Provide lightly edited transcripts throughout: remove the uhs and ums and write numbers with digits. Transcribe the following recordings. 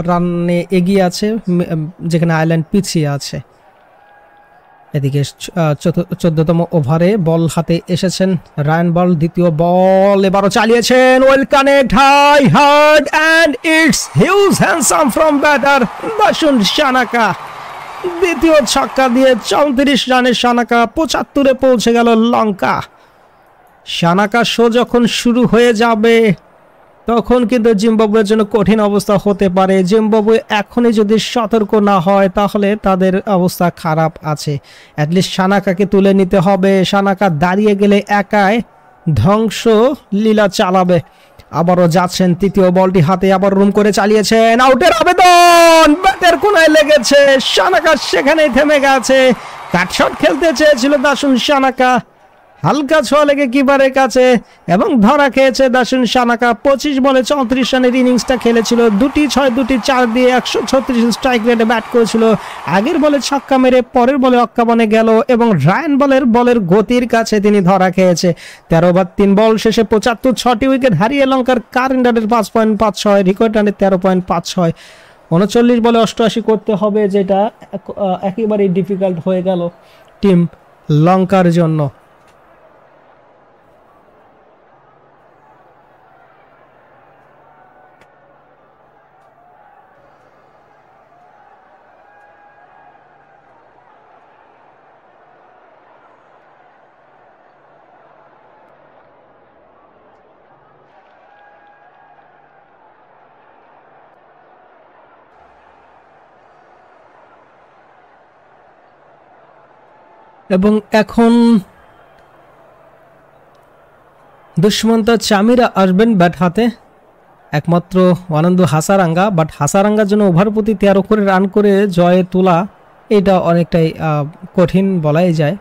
রানে এগিয়ে আছে, যেখানে আয়ারল্যান্ড পিছিয়ে আছে। এদিকে 14তম ওভারে বল হাতে এসেছেন রায়ান বল, দ্বিতীয় বল এবারও চালিয়েছেন, well connect, high hard and it's huge handsome from batter Dasun Shanaka. দ্বিতীয় ছক্কা দিয়ে 34 রানে সানাকা 75-এ পৌঁছে গেল লঙ্কা। সানাকা শো যখন শুরু হয়ে যাবে তখন কিন্তু জিম্বাবুয়ের জন্য কঠিন অবস্থা হতে পারে। জিম্বাবুয়ে এখনই যদি সতর্ক না হয় তাহলে তাদের অবস্থা খারাপ আছে। অ্যাটলিস্ট সানাকাকে তুলে নিতে হবে। সানাকা দাঁড়িয়ে গেলে একাই ধ্বংস লীলা চালাবে। আবারও যাচ্ছেন, তৃতীয় বলটি হাতে আবার রুম করে চালিয়েছেন, আউটের আবেদন, ব্যাটের কোনায় লেগেছে, সানাকা সেখানেই থেমে গেছে। কাটশট খেলতে চেয়েছিল দাসুন সানাকা, হালকা ছোঁয়া লেগে কিপারের কাছে এবং ধরা খেয়েছে দাসুন সানাকা। 25 বলে 34 রানের ইনিংসটা খেলেছিল, 2টি 6 2টি 4 দিয়ে 136 স্ট্রাইক রেটে ব্যাট করেছিল। আগের বলে ছক্কা মেরে পরের বলে অক্কাবনে গেল এবং রায়ান বলের গতির কাছে তিনি ধরা খেয়েছে। 13 ওভার 3 বল শেষে 75, 6টি উইকেট হারিয়ে লঙ্কার কারেন্ট রানের 5.56, রেকর্ড রানের 13.56। 39 বলে 88 করতে হবে, যেটা একেবারেই ডিফিকাল্ট হয়ে গেল টিম লঙ্কার জন্য। এবং এখন দুষ্মন্ত চামিরা আসবেন ব্যাট হাতে, একমাত্র আনন্দ হাসারাঙ্গা। বাট হাসারাঙ্গার জন্য ওভার প্রতি 13 করে রান করে জয়ে তোলা এটা অনেকটাই কঠিন বলাই যায়।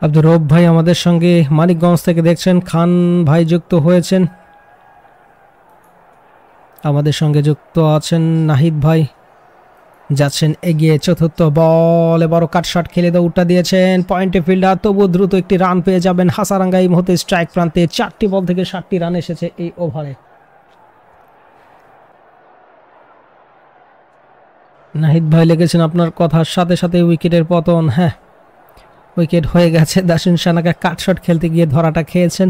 আব্দুর রব ভাই আমাদের সঙ্গে মানিকগঞ্জ থেকে দেখছেন, খান ভাই যুক্ত হয়েছেন, আমাদের সঙ্গে যুক্ত আছেন নাহিদ ভাই। যাচ্ছেন এগিয়ে, চতুর্থ বল এবারও কাটশট খেলে উল্টা দিয়েছেন, পয়েন্টে ফিল্ডার, তবু দ্রুত একটি রান পেয়ে যাবেন হাসারাঙ্গা। এই মুহূর্তে স্ট্রাইক প্রান্তে 4টি বল থেকে 7টি রান এসেছে এই ওভারে। নাহিদ ভাই লেগেছেন আপনার কথার সাথে সাথে উইকেটের পতন। হ্যাঁ, উইকেট হয়ে গেছে, দাসুন সানাকা কাটশট খেলতে গিয়ে ধরাটা খেয়েছেন।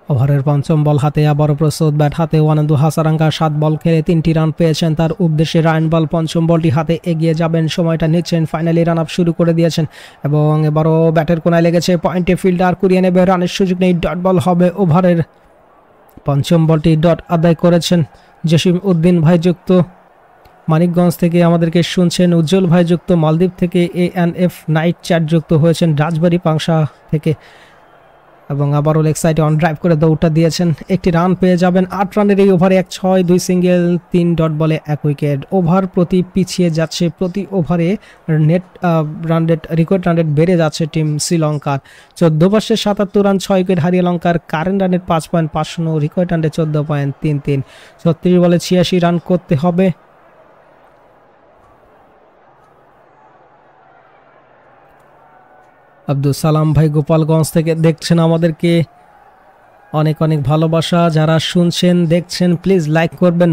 ওভারের 5ম বল হাতে আবারও প্রস্তুত ব্যাট হাতে আনন্দ হাসারাঙ্গা। 7 বল খেলে 3টি রান পেয়েছেন, তার উদ্দেশ্যে রায়ান বল 5ম বলটি হাতে এগিয়ে যাবেন, সময়টা নিচ্ছেন, ফাইনালি রান আপ শুরু করে দিয়েছেন এবং এবারও ব্যাটের কোনায় লেগেছে, পয়েন্টে ফিল্ডার কুড়িয়ে নেবে, রানের সুযোগ নেই, ডট বল হবে। ওভারের 5ম বলটি ডট আদায় করেছেন জসিম উদ্দিন ভাই যুক্ত মানিকগঞ্জ থেকে আমাদেরকে শুনছেন, উজ্জ্বল ভাই যুক্ত মালদ্বীপ থেকে, ANF নাইট চ্যাট যুক্ত হয়েছেন রাজবাড়ী পাংশা থেকে এবং আবারও লেগ সাইডে অন ড্রাইভ করে দৌড়টা দিয়েছেন, একটি রান পেয়ে যাবেন। 8 রানের এই ওভারে 1 6 2 সিঙ্গেল, 3 ডট বলে 1 উইকেট। ওভার প্রতি পিছিয়ে যাচ্ছে, প্রতি ওভারে net run rate, record run rate বেড়ে যাচ্ছে টিম শ্রীলঙ্কার। 14 ওভারে 77 রান, 6 উইকেট হারিয়ে লঙ্কার কারেন্ট রানের 5.50, রেকর্ড রান রেট 14.33। 36 বলে 86 রান করতে হবে। আব্দুল সালাম ভাই গোপালগঞ্জ থেকে দেখছেন আমাদেরকে, অনেক অনেক ভালোবাসা। যারা শুনছেন দেখছেন প্লিজ লাইক করবেন।